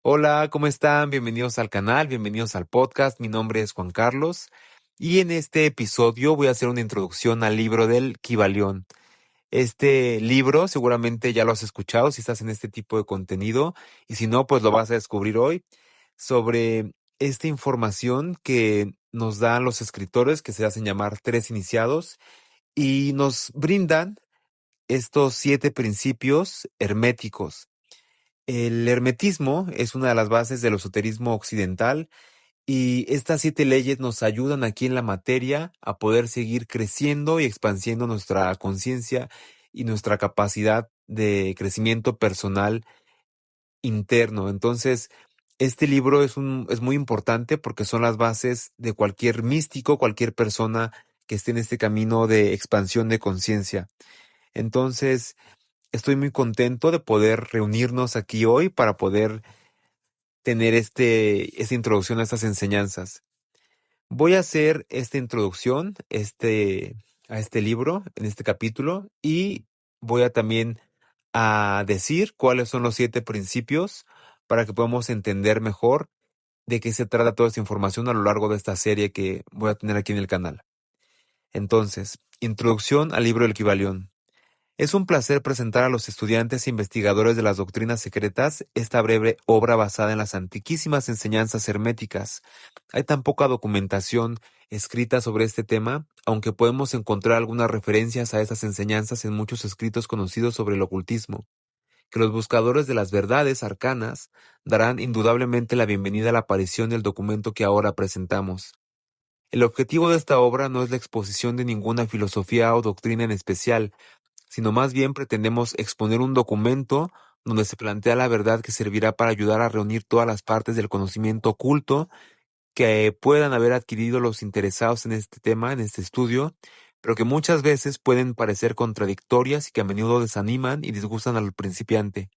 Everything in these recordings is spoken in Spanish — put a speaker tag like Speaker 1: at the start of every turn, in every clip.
Speaker 1: Hola, ¿cómo están? Bienvenidos al canal, bienvenidos al podcast. Mi nombre es Juan Carlos y en este episodio voy a hacer una introducción al libro del Kybalión. Este libro seguramente ya lo has escuchado si estás en este tipo de contenido y si no, pues lo vas a descubrir hoy sobre esta información que nos dan los escritores que se hacen llamar tres iniciados y nos brindan estos 7 principios herméticos. El hermetismo es una de las bases del esoterismo occidental y estas 7 leyes nos ayudan aquí en la materia a poder seguir creciendo y expandiendo nuestra conciencia y nuestra capacidad de crecimiento personal interno. Entonces, este libro es muy importante porque son las bases de cualquier místico, cualquier persona que esté en este camino de expansión de conciencia. Entonces, estoy muy contento de poder reunirnos aquí hoy para poder tener esta introducción a estas enseñanzas. Voy a hacer esta introducción a este libro, en este capítulo, y voy a también a decir cuáles son los 7 principios para que podamos entender mejor de qué se trata toda esta información a lo largo de esta serie que voy a tener aquí en el canal. Entonces, introducción al libro del Kybalión. Es un placer presentar a los estudiantes e investigadores de las doctrinas secretas esta breve obra basada en las antiquísimas enseñanzas herméticas. Hay tan poca documentación escrita sobre este tema, aunque podemos encontrar algunas referencias a estas enseñanzas en muchos escritos conocidos sobre el ocultismo, que los buscadores de las verdades arcanas darán indudablemente la bienvenida a la aparición del documento que ahora presentamos. El objetivo de esta obra no es la exposición de ninguna filosofía o doctrina en especial, sino más bien pretendemos exponer un documento donde se plantea la verdad que servirá para ayudar a reunir todas las partes del conocimiento oculto que puedan haber adquirido los interesados en este tema, en este estudio, pero que muchas veces pueden parecer contradictorias y que a menudo desaniman y disgustan al principiante.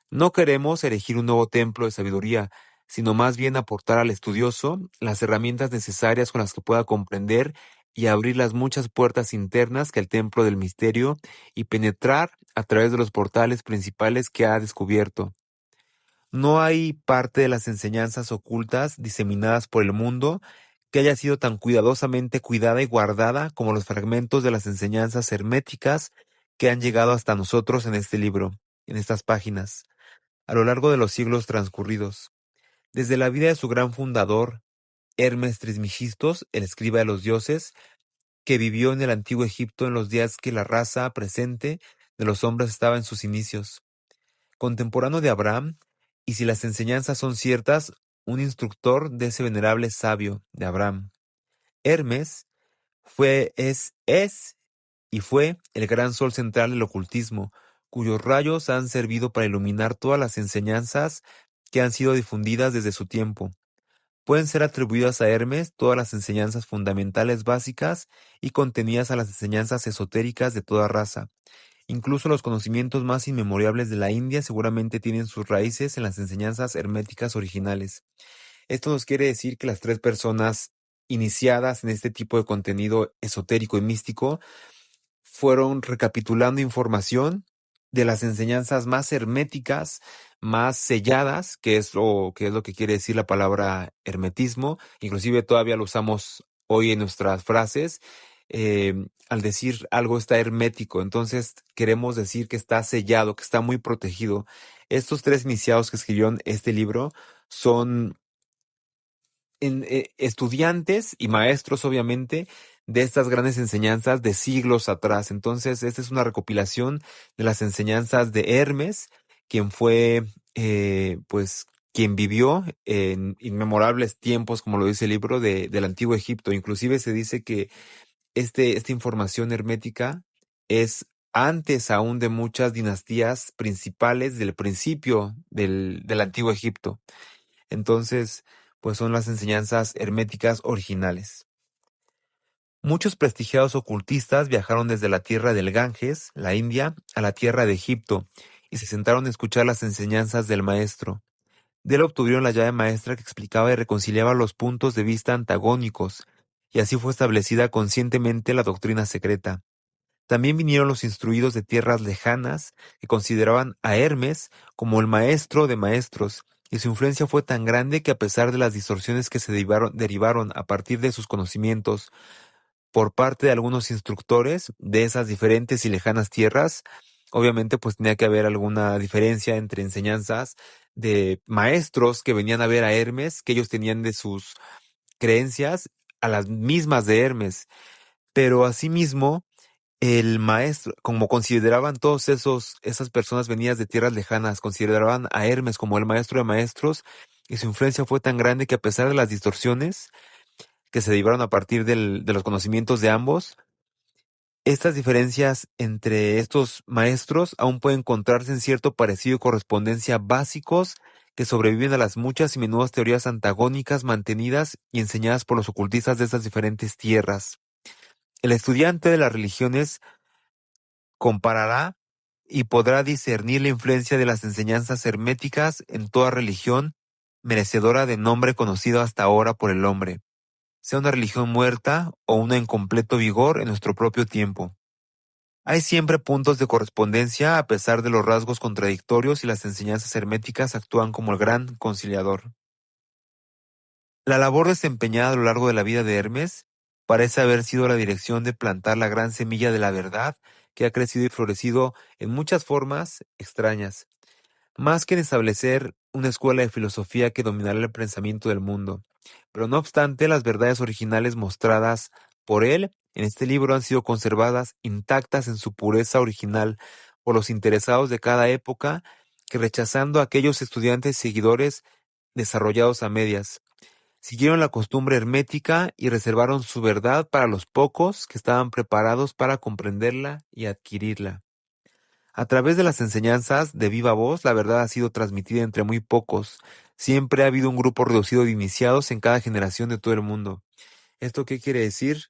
Speaker 1: No queremos erigir un nuevo templo de sabiduría, sino más bien aportar al estudioso las herramientas necesarias con las que pueda comprender y abrir las muchas puertas internas que el templo del misterio y penetrar a través de los portales principales que ha descubierto. No hay parte de las enseñanzas ocultas diseminadas por el mundo que haya sido tan cuidadosamente cuidada y guardada como los fragmentos de las enseñanzas herméticas que han llegado hasta nosotros en este libro, en estas páginas a lo largo de los siglos transcurridos. Desde la vida de su gran fundador, Hermes Trismegistos, el escriba de los dioses, que vivió en el antiguo Egipto en los días que la raza presente de los hombres estaba en sus inicios. Contemporáneo de Abraham, y si las enseñanzas son ciertas, un instructor de ese venerable sabio de Abraham. Hermes es y fue el gran sol central del ocultismo, cuyos rayos han servido para iluminar todas las enseñanzas que han sido difundidas desde su tiempo. Pueden ser atribuidas a Hermes todas las enseñanzas fundamentales básicas y contenidas a las enseñanzas esotéricas de toda raza. Incluso los conocimientos más inmemorables de la India seguramente tienen sus raíces en las enseñanzas herméticas originales. Esto nos quiere decir que las 3 personas iniciadas en este tipo de contenido esotérico y místico fueron recapitulando información de las enseñanzas más herméticas, más selladas, que es lo que quiere decir la palabra hermetismo. Inclusive todavía lo usamos hoy en nuestras frases. Al decir algo está hermético, entonces queremos decir que está sellado, que está muy protegido. Estos 3 iniciados que escribieron este libro son estudiantes y maestros, obviamente, de estas grandes enseñanzas de siglos atrás. Entonces, esta es una recopilación de las enseñanzas de Hermes, quien fue, pues, quien vivió en inmemorables tiempos, como lo dice el libro, del antiguo Egipto. Inclusive se dice que esta información hermética es antes aún de muchas dinastías principales del principio del antiguo Egipto. Entonces, pues son las enseñanzas herméticas originales. Muchos prestigiados ocultistas viajaron desde la tierra del Ganges, la India, a la tierra de Egipto, y se sentaron a escuchar las enseñanzas del maestro. De él obtuvieron la llave maestra que explicaba y reconciliaba los puntos de vista antagónicos, y así fue establecida conscientemente la doctrina secreta. También vinieron los instruidos de tierras lejanas, que consideraban a Hermes como el maestro de maestros, y su influencia fue tan grande que a pesar de las distorsiones que se derivaron a partir de sus conocimientos por parte de algunos instructores de esas diferentes y lejanas tierras, obviamente pues tenía que haber alguna diferencia entre enseñanzas de maestros que venían a ver a Hermes, que ellos tenían de sus creencias a las mismas de Hermes, pero asimismo el maestro, como consideraban esas personas venidas de tierras lejanas, consideraban a Hermes como el maestro de maestros, y su influencia fue tan grande que a pesar de las distorsiones que se derivaron a partir de los conocimientos de ambos, estas diferencias entre estos maestros aún pueden encontrarse en cierto parecido y correspondencia básicos que sobreviven a las muchas y menudas teorías antagónicas mantenidas y enseñadas por los ocultistas de estas diferentes tierras. El estudiante de las religiones comparará y podrá discernir la influencia de las enseñanzas herméticas en toda religión merecedora de nombre conocido hasta ahora por el hombre, sea una religión muerta o una en completo vigor en nuestro propio tiempo. Hay siempre puntos de correspondencia a pesar de los rasgos contradictorios y las enseñanzas herméticas actúan como el gran conciliador. La labor desempeñada a lo largo de la vida de Hermes parece haber sido la dirección de plantar la gran semilla de la verdad que ha crecido y florecido en muchas formas extrañas, más que en establecer una escuela de filosofía que dominara el pensamiento del mundo. Pero no obstante, las verdades originales mostradas por él en este libro han sido conservadas intactas en su pureza original por los interesados de cada época, que rechazando a aquellos estudiantes seguidores desarrollados a medias, siguieron la costumbre hermética y reservaron su verdad para los pocos que estaban preparados para comprenderla y adquirirla. A través de las enseñanzas de viva voz, la verdad ha sido transmitida entre muy pocos. Siempre ha habido un grupo reducido de iniciados en cada generación de todo el mundo. ¿Esto qué quiere decir?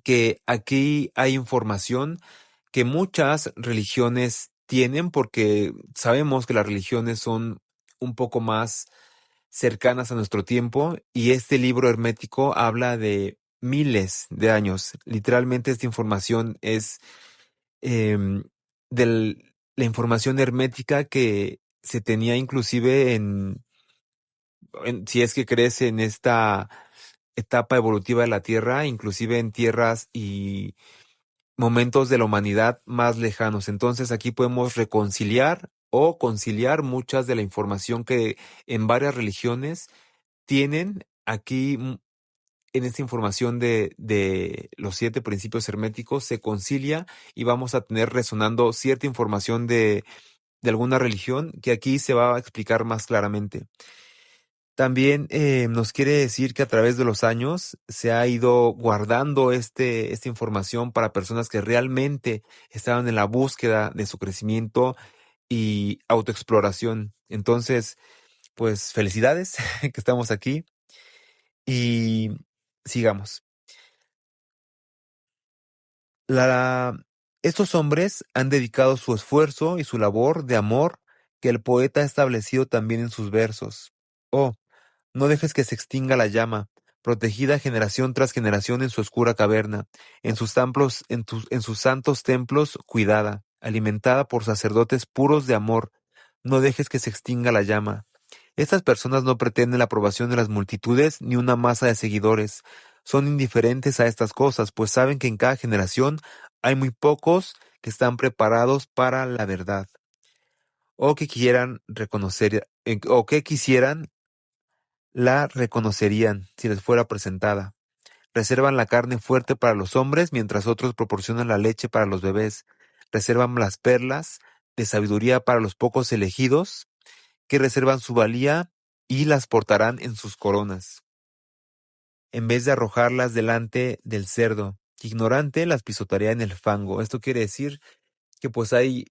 Speaker 1: Que aquí hay información que muchas religiones tienen, porque sabemos que las religiones son un poco más cercanas a nuestro tiempo, y este libro hermético habla de miles de años. Literalmente esta información es em, de la información hermética que se tenía inclusive si es que crees en esta etapa evolutiva de la Tierra, inclusive en tierras y momentos de la humanidad más lejanos. Entonces aquí podemos reconciliar o conciliar muchas de la información que en varias religiones tienen aquí. En esta información de los 7 principios herméticos se concilia y vamos a tener resonando cierta información de alguna religión que aquí se va a explicar más claramente. También nos quiere decir que a través de los años se ha ido guardando esta información para personas que realmente estaban en la búsqueda de su crecimiento y autoexploración. Entonces, pues felicidades que estamos aquí y sigamos. La, Estos hombres han dedicado su esfuerzo y su labor de amor que el poeta ha establecido también en sus versos. Oh, no dejes que se extinga la llama, protegida generación tras generación en su oscura caverna, en sus santos templos cuidada, alimentada por sacerdotes puros de amor. No dejes que se extinga la llama. Estas personas no pretenden la aprobación de las multitudes ni una masa de seguidores. Son indiferentes a estas cosas, pues saben que en cada generación hay muy pocos que están preparados para la verdad, o que quieran reconocer, o que quisieran la reconocerían si les fuera presentada. Reservan la carne fuerte para los hombres, mientras otros proporcionan la leche para los bebés. Reservan las perlas de sabiduría para los pocos elegidos, que reservan su valía y las portarán en sus coronas, en vez de arrojarlas delante del cerdo, que ignorante las pisoteará en el fango. Esto quiere decir que pues hay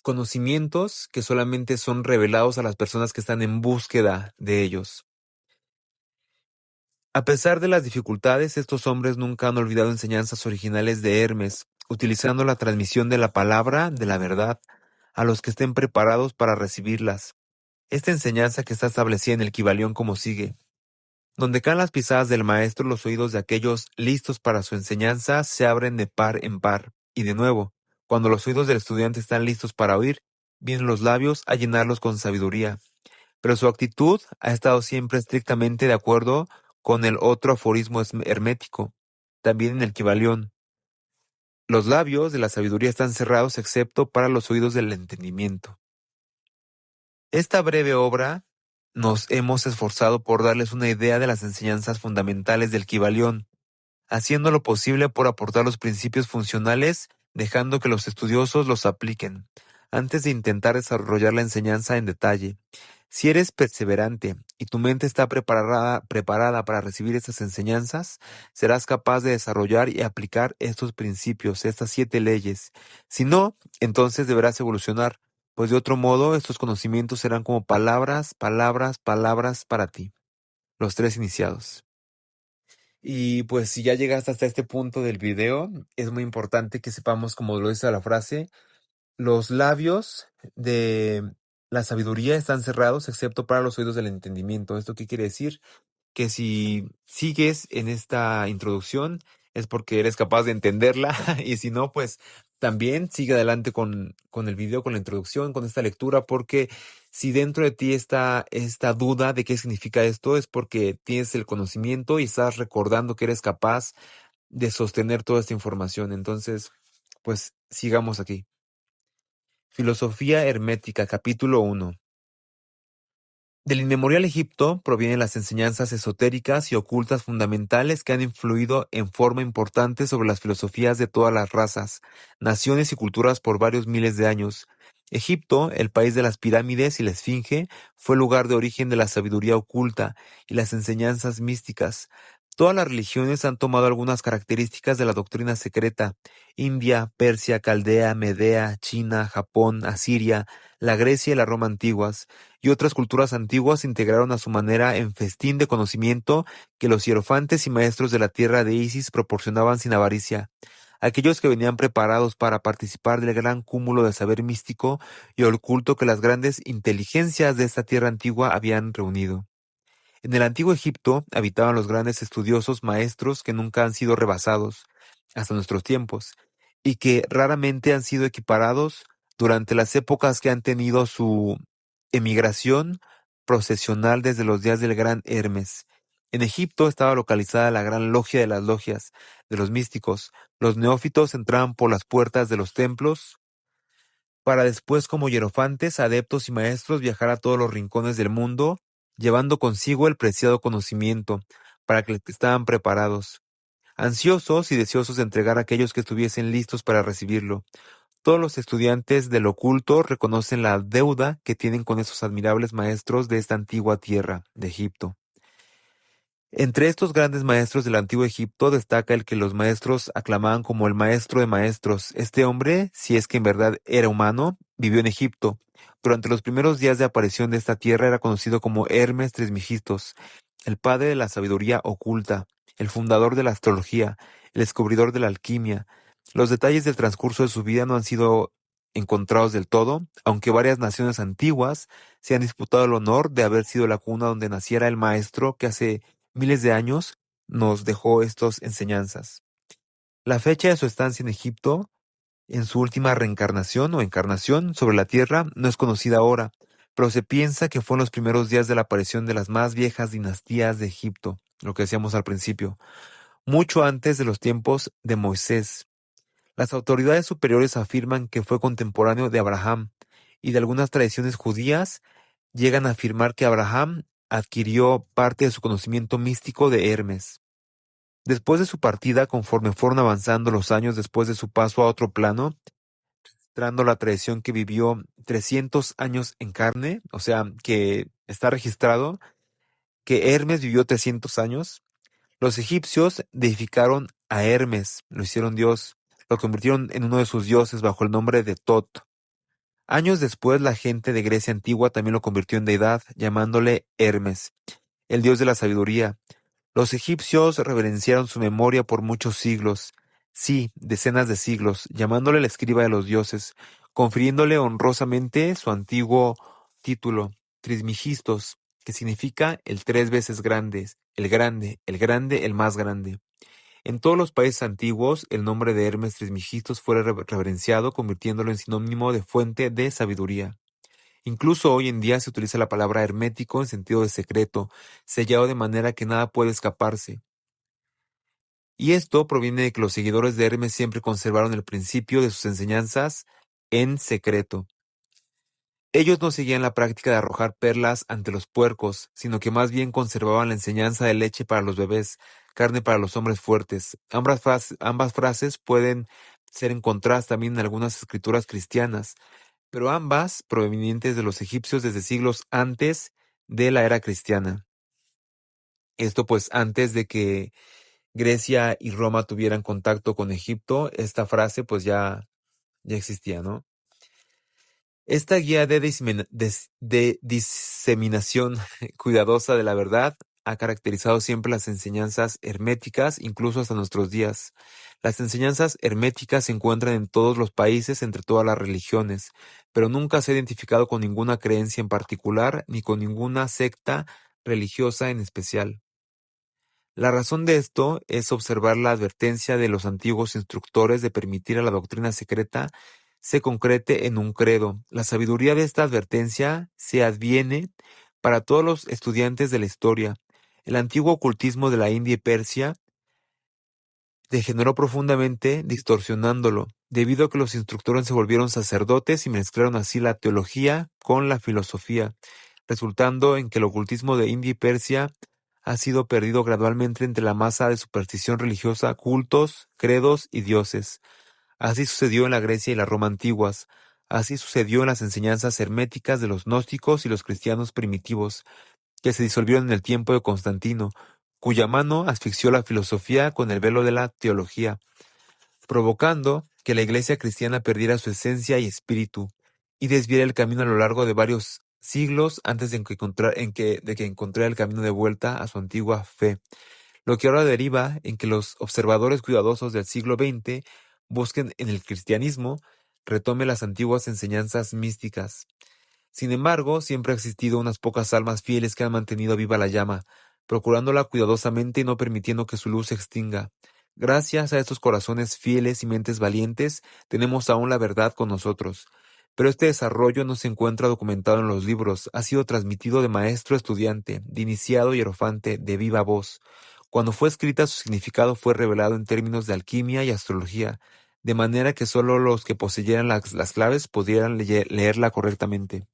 Speaker 1: conocimientos que solamente son revelados a las personas que están en búsqueda de ellos. A pesar de las dificultades, estos hombres nunca han olvidado enseñanzas originales de Hermes, utilizando la transmisión de la palabra de la verdad a los que estén preparados para recibirlas. Esta enseñanza que está establecida en el Kybalión como sigue: donde caen las pisadas del maestro, los oídos de aquellos listos para su enseñanza se abren de par en par. Y de nuevo, cuando los oídos del estudiante están listos para oír, vienen los labios a llenarlos con sabiduría. pero su actitud ha estado siempre estrictamente de acuerdo con el otro aforismo hermético, también en el Kybalión. Los labios de la sabiduría están cerrados excepto para los oídos del entendimiento. Esta breve obra nos hemos esforzado por darles una idea de las enseñanzas fundamentales del Kybalión, haciendo lo posible por aportar los principios funcionales, dejando que los estudiosos los apliquen, antes de intentar desarrollar la enseñanza en detalle. Si eres perseverante y tu mente está preparada para recibir estas enseñanzas, serás capaz de desarrollar y aplicar estos principios, estas 7 leyes. Si no, entonces deberás evolucionar, pues de otro modo estos conocimientos serán como palabras, palabras, palabras para ti. Los 3 iniciados. Y pues si ya llegaste hasta este punto del video, es muy importante que sepamos, como lo dice la frase, los labios de la sabiduría están cerrados excepto para los oídos del entendimiento. ¿Esto qué quiere decir? Que si sigues en esta introducción es porque eres capaz de entenderla y si no, pues también sigue adelante con el video, con la introducción, con esta lectura, porque si dentro de ti está esta duda de qué significa esto, es porque tienes el conocimiento y estás recordando que eres capaz de sostener toda esta información. Entonces, pues sigamos aquí. Filosofía hermética, capítulo 1. Del inmemorial Egipto provienen las enseñanzas esotéricas y ocultas fundamentales que han influido en forma importante sobre las filosofías de todas las razas, naciones y culturas por varios miles de años. Egipto, el país de las pirámides y la esfinge, fue el lugar de origen de la sabiduría oculta y las enseñanzas místicas. Todas las religiones han tomado algunas características de la doctrina secreta. India, Persia, Caldea, Medea, China, Japón, Asiria, la Grecia y la Roma antiguas y otras culturas antiguas integraron a su manera en festín de conocimiento que los hierofantes y maestros de la tierra de Isis proporcionaban sin avaricia. Aquellos que venían preparados para participar del gran cúmulo de saber místico y oculto que las grandes inteligencias de esta tierra antigua habían reunido. En el antiguo Egipto habitaban los grandes estudiosos maestros que nunca han sido rebasados hasta nuestros tiempos y que raramente han sido equiparados durante las épocas que han tenido su emigración procesional desde los días del gran Hermes. En Egipto estaba localizada la gran logia de las logias de los místicos. Los neófitos entraban por las puertas de los templos para después como hierofantes, adeptos y maestros viajar a todos los rincones del mundo, llevando consigo el preciado conocimiento, para que estaban preparados, ansiosos y deseosos de entregar a aquellos que estuviesen listos para recibirlo. Todos los estudiantes del oculto reconocen la deuda que tienen con esos admirables maestros de esta antigua tierra, de Egipto. Entre estos grandes maestros del antiguo Egipto destaca el que los maestros aclamaban como el maestro de maestros. Este hombre, si es que en verdad era humano, vivió en Egipto. Durante los primeros días de aparición de esta tierra era conocido como Hermes Trismegistos, el padre de la sabiduría oculta, el fundador de la astrología, el descubridor de la alquimia. Los detalles del transcurso de su vida no han sido encontrados del todo, aunque varias naciones antiguas se han disputado el honor de haber sido la cuna donde naciera el maestro que hace miles de años nos dejó estas enseñanzas. La fecha de su estancia en Egipto, en su última reencarnación o encarnación sobre la tierra, no es conocida ahora, pero se piensa que fue en los primeros días de la aparición de las más viejas dinastías de Egipto, lo que decíamos al principio, mucho antes de los tiempos de Moisés. Las autoridades superiores afirman que fue contemporáneo de Abraham, y de algunas tradiciones judías llegan a afirmar que Abraham adquirió parte de su conocimiento místico de Hermes. Después de su partida, conforme fueron avanzando los años después de su paso a otro plano, registrando la tradición que vivió 300 años en carne, o sea, que está registrado que Hermes vivió 300 años, los egipcios deificaron a Hermes, lo hicieron dios, lo convirtieron en uno de sus dioses bajo el nombre de Tot. Años después, la gente de Grecia antigua también lo convirtió en deidad, llamándole Hermes, el dios de la sabiduría. Los egipcios reverenciaron su memoria por muchos siglos, sí, decenas de siglos, llamándole el escriba de los dioses, confiriéndole honrosamente su antiguo título, Trismegistos, que significa el 3 veces grande, el grande, el más grande. En todos los países antiguos, el nombre de Hermes Trismegistos fue reverenciado, convirtiéndolo en sinónimo de fuente de sabiduría. Incluso hoy en día se utiliza la palabra hermético en sentido de secreto, sellado de manera que nada puede escaparse. Y esto proviene de que los seguidores de Hermes siempre conservaron el principio de sus enseñanzas en secreto. Ellos no seguían la práctica de arrojar perlas ante los puercos, sino que más bien conservaban la enseñanza de leche para los bebés, carne para los hombres fuertes. Ambas frases pueden ser encontradas también en algunas escrituras cristianas, pero ambas provenientes de los egipcios desde siglos antes de la era cristiana. Esto pues antes de que Grecia y Roma tuvieran contacto con Egipto, esta frase pues ya existía, ¿no? Esta guía de diseminación cuidadosa de la verdad ha caracterizado siempre las enseñanzas herméticas, incluso hasta nuestros días. Las enseñanzas herméticas se encuentran en todos los países, entre todas las religiones, pero nunca se ha identificado con ninguna creencia en particular ni con ninguna secta religiosa en especial. La razón de esto es observar la advertencia de los antiguos instructores de permitir a la doctrina secreta se concrete en un credo. La sabiduría de esta advertencia se adviene para todos los estudiantes de la historia. El antiguo ocultismo de la India y Persia degeneró profundamente, distorsionándolo, debido a que los instructores se volvieron sacerdotes y mezclaron así la teología con la filosofía, resultando en que el ocultismo de India y Persia ha sido perdido gradualmente entre la masa de superstición religiosa, cultos, credos y dioses. Así sucedió en la Grecia y la Roma antiguas. Así sucedió en las enseñanzas herméticas de los gnósticos y los cristianos primitivos, que se disolvieron en el tiempo de Constantino, cuya mano asfixió la filosofía con el velo de la teología, provocando que la iglesia cristiana perdiera su esencia y espíritu, y desviara el camino a lo largo de varios siglos antes de que encontrara el camino de vuelta a su antigua fe, lo que ahora deriva en que los observadores cuidadosos del siglo XX busquen en el cristianismo retome las antiguas enseñanzas místicas. Sin embargo, siempre ha existido unas pocas almas fieles que han mantenido viva la llama, procurándola cuidadosamente y no permitiendo que su luz se extinga. Gracias a estos corazones fieles y mentes valientes, tenemos aún la verdad con nosotros. Pero este desarrollo no se encuentra documentado en los libros, ha sido transmitido de maestro a estudiante, de iniciado y hierofante, de viva voz. Cuando fue escrita, su significado fue revelado en términos de alquimia y astrología, de manera que solo los que poseyeran las claves pudieran leerla correctamente.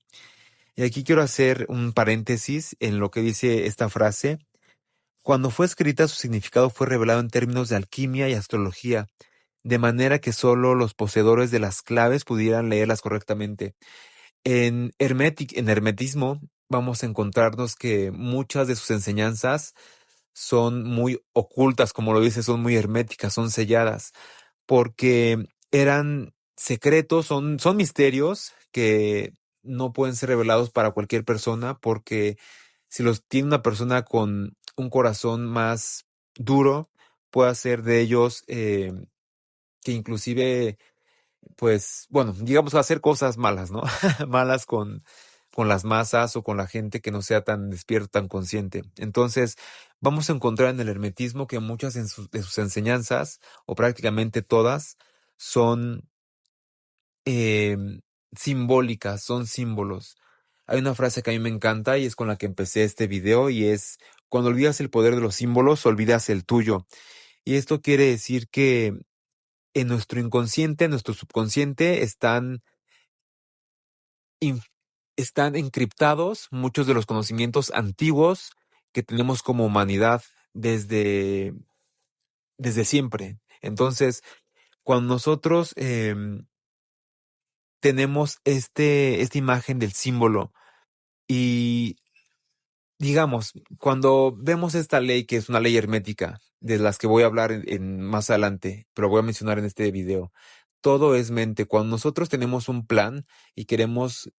Speaker 1: Y aquí quiero hacer un paréntesis en lo que dice esta frase. Cuando fue escrita, su significado fue revelado en términos de alquimia y astrología, de manera que solo los poseedores de las claves pudieran leerlas correctamente. En hermetismo vamos a encontrarnos que muchas de sus enseñanzas son muy ocultas, como lo dice, son muy herméticas, son selladas, porque eran secretos, son misterios que no pueden ser revelados para cualquier persona, porque si los tiene una persona con un corazón más duro, puede hacer de ellos que inclusive, pues, bueno, digamos, hacer cosas malas, ¿no? Malas con las masas o con la gente que no sea tan despierta, tan consciente. Entonces, vamos a encontrar en el hermetismo que muchas de sus enseñanzas, o prácticamente todas, son simbólicas, son símbolos. Hay una frase que a mí me encanta y es con la que empecé este video y es, cuando olvidas el poder de los símbolos, olvidas el tuyo. Y esto quiere decir que en nuestro inconsciente, en nuestro subconsciente, inf- están encriptados muchos de los conocimientos antiguos que tenemos como humanidad desde siempre. Entonces, cuando nosotros tenemos esta imagen del símbolo y digamos, cuando vemos esta ley, que es una ley hermética, de las que voy a hablar más adelante, pero voy a mencionar en este video, todo es mente. Cuando nosotros tenemos un plan y queremos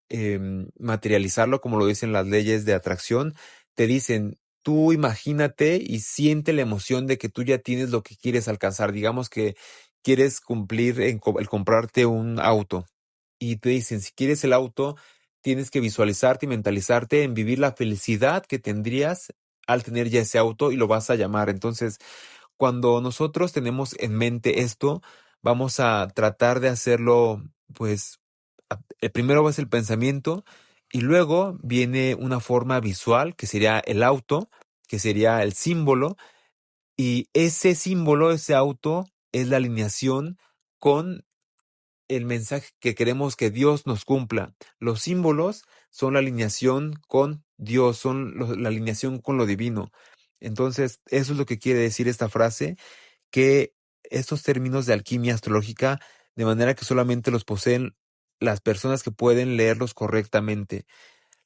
Speaker 1: materializarlo, como lo dicen las leyes de atracción, te dicen, tú imagínate y siente la emoción de que tú ya tienes lo que quieres alcanzar. Digamos que quieres cumplir el comprarte un auto y te dicen, si quieres el auto, tienes que visualizarte y mentalizarte en vivir la felicidad que tendrías al tener ya ese auto y lo vas a llamar. Entonces, cuando nosotros tenemos en mente esto, vamos a tratar de hacerlo, pues, primero va a ser el pensamiento Y luego viene una forma visual, que sería el auto, que sería el símbolo, y ese símbolo, ese auto, es la alineación con el mensaje que queremos que Dios nos cumpla. Los símbolos son la alineación con Dios, son la alineación con lo divino. Entonces, eso es lo que quiere decir esta frase, que estos términos de alquimia astrológica, de manera que solamente los poseen las personas que pueden leerlos correctamente,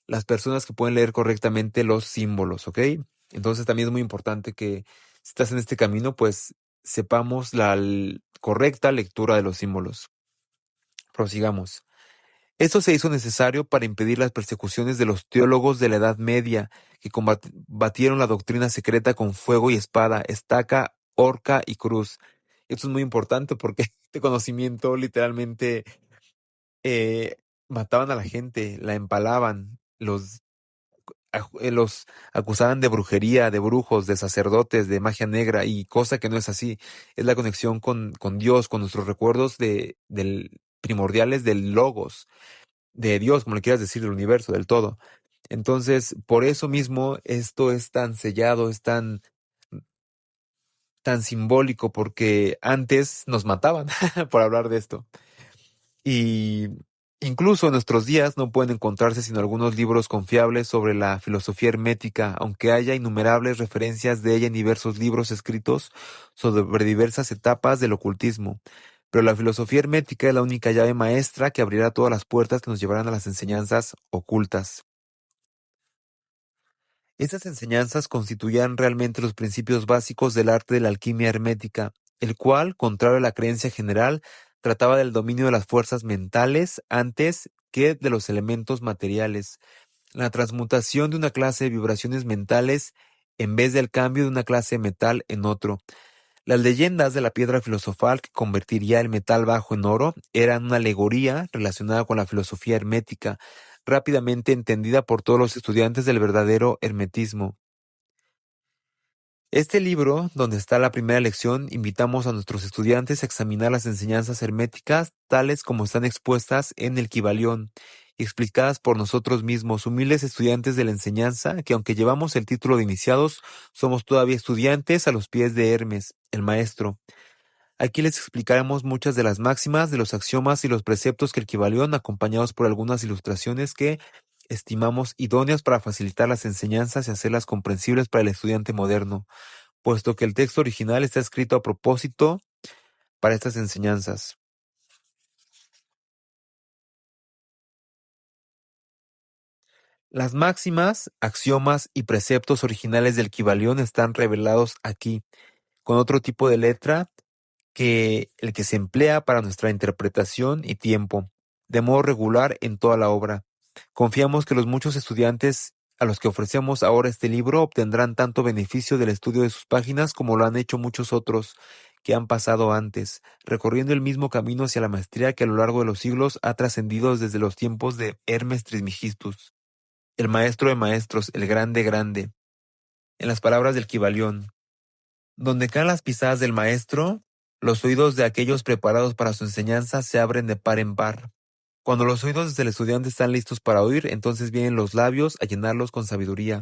Speaker 1: las personas que pueden leer correctamente los símbolos, ¿ok? Entonces también es muy importante que si estás en este camino, pues sepamos la correcta lectura de los símbolos. Prosigamos. Esto se hizo necesario para impedir las persecuciones de los teólogos de la Edad Media, que combatieron la doctrina secreta con fuego y espada, estaca, horca y cruz. Esto es muy importante porque este conocimiento literalmente eh, mataban a la gente, la empalaban, los acusaban de brujería, de brujos, de sacerdotes, de magia negra, y cosa que no es así. Es la conexión con Dios, con nuestros recuerdos primordiales del logos, de Dios, como le quieras decir, del universo, del todo. Entonces, por eso mismo esto es tan sellado, es tan simbólico, porque antes nos mataban por hablar de esto. Y incluso en nuestros días no pueden encontrarse sino algunos libros confiables sobre la filosofía hermética, aunque haya innumerables referencias de ella en diversos libros escritos sobre diversas etapas del ocultismo. Pero la filosofía hermética es la única llave maestra que abrirá todas las puertas que nos llevarán a las enseñanzas ocultas. Estas enseñanzas constituían realmente los principios básicos del arte de la alquimia hermética, el cual, contrario a la creencia general, trataba del dominio de las fuerzas mentales antes que de los elementos materiales, la transmutación de una clase de vibraciones mentales en vez del cambio de una clase de metal en otro. Las leyendas de la piedra filosofal que convertiría el metal bajo en oro eran una alegoría relacionada con la filosofía hermética, rápidamente entendida por todos los estudiantes del verdadero hermetismo. Este libro, donde está la primera lección, invitamos a nuestros estudiantes a examinar las enseñanzas herméticas tales como están expuestas en el Kybalión y explicadas por nosotros mismos, humildes estudiantes de la enseñanza, que aunque llevamos el título de iniciados, somos todavía estudiantes a los pies de Hermes, el maestro. Aquí les explicaremos muchas de las máximas, de los axiomas y los preceptos que el Kybalión, acompañados por algunas ilustraciones que estimamos idóneas para facilitar las enseñanzas y hacerlas comprensibles para el estudiante moderno, puesto que el texto original está escrito a propósito para estas enseñanzas. Las máximas, axiomas y preceptos originales del Kybalión están revelados aquí, con otro tipo de letra que el que se emplea para nuestra interpretación y tiempo, de modo regular en toda la obra. Confiamos que los muchos estudiantes a los que ofrecemos ahora este libro obtendrán tanto beneficio del estudio de sus páginas como lo han hecho muchos otros que han pasado antes, recorriendo el mismo camino hacia la maestría que a lo largo de los siglos ha trascendido desde los tiempos de Hermes Trismegistus, el maestro de maestros, el grande grande. En las palabras del Kybalión: donde caen las pisadas del maestro, los oídos de aquellos preparados para su enseñanza se abren de par en par. Cuando los oídos del estudiante están listos para oír, entonces vienen los labios a llenarlos con sabiduría.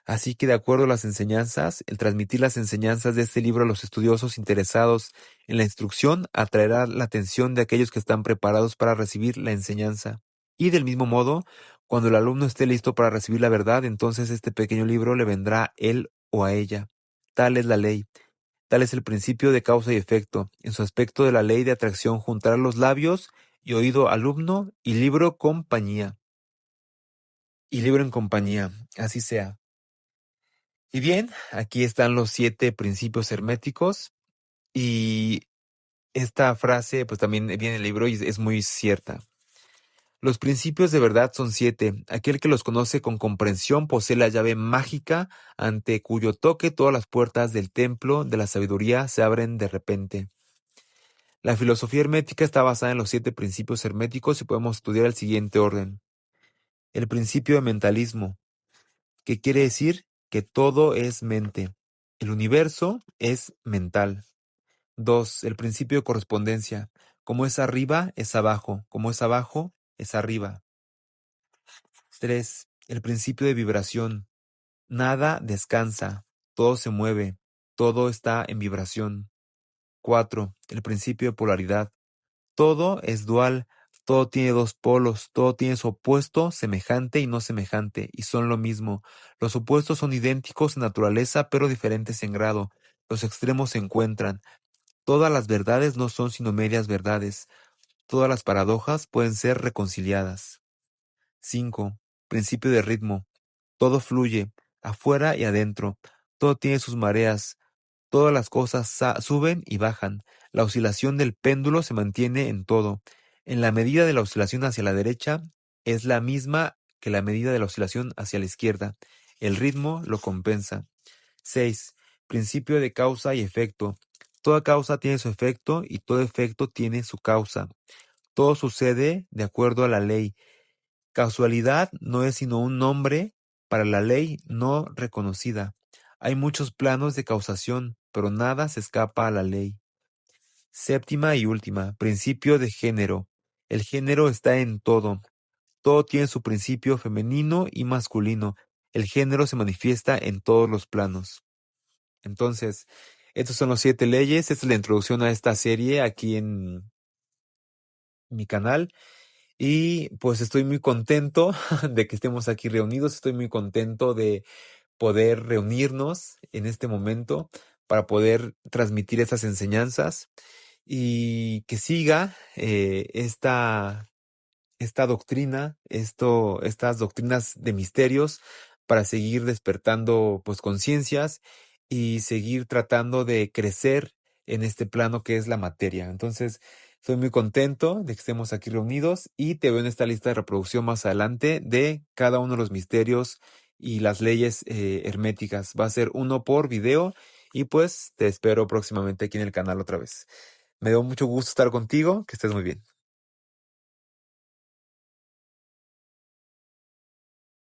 Speaker 1: Así que, de acuerdo a las enseñanzas, el transmitir las enseñanzas de este libro a los estudiosos interesados en la instrucción atraerá la atención de aquellos que están preparados para recibir la enseñanza. Y del mismo modo, cuando el alumno esté listo para recibir la verdad, entonces este pequeño libro le vendrá a él o a ella. Tal es la ley. Tal es el principio de causa y efecto. En su aspecto de la ley de atracción juntará los labios y oído alumno y libro compañía. Y libro en compañía. Así sea. Y bien, aquí están los 7 principios herméticos. Y esta frase, pues también viene en el libro y es muy cierta. Los principios de verdad son 7. Aquel que los conoce con comprensión posee la llave mágica ante cuyo toque todas las puertas del templo de la sabiduría se abren de repente. La filosofía hermética está basada en los 7 principios herméticos y podemos estudiar el siguiente orden. El principio de mentalismo, que quiere decir que todo es mente. El universo es mental. 2. El principio de correspondencia. Como es arriba, es abajo. Como es abajo, es arriba. 3. El principio de vibración. Nada descansa, todo se mueve, todo está en vibración. 4. El principio de polaridad. Todo es dual, todo tiene dos polos, todo tiene su opuesto, semejante y no semejante, y son lo mismo. Los opuestos son idénticos en naturaleza, pero diferentes en grado. Los extremos se encuentran. Todas las verdades no son sino medias verdades. Todas las paradojas pueden ser reconciliadas. 5. Principio de ritmo. Todo fluye, afuera y adentro. Todo tiene sus mareas. Todas las cosas suben y bajan. La oscilación del péndulo se mantiene en todo. En la medida de la oscilación hacia la derecha es la misma que la medida de la oscilación hacia la izquierda. El ritmo lo compensa. 6. Principio de causa y efecto. Toda causa tiene su efecto y todo efecto tiene su causa. Todo sucede de acuerdo a la ley. Casualidad no es sino un nombre para la ley no reconocida. Hay muchos planos de causación, pero nada se escapa a la ley. Séptima y última, principio de género. El género está en todo. Todo tiene su principio femenino y masculino. El género se manifiesta en todos los planos. Entonces, estos son los 7 leyes. Esta es la introducción a esta serie aquí en mi canal. Y pues estoy muy contento de que estemos aquí reunidos. Estoy muy contento de poder reunirnos en este momento para poder transmitir esas enseñanzas y que siga esta doctrina, estas doctrinas de misterios para seguir despertando pues conciencias y seguir tratando de crecer en este plano que es la materia. Entonces, estoy muy contento de que estemos aquí reunidos y te veo en esta lista de reproducción más adelante de cada uno de los misterios y las leyes herméticas. Va a ser uno por video y pues te espero próximamente aquí en el canal otra vez. Me dio mucho gusto estar contigo, que estés muy bien.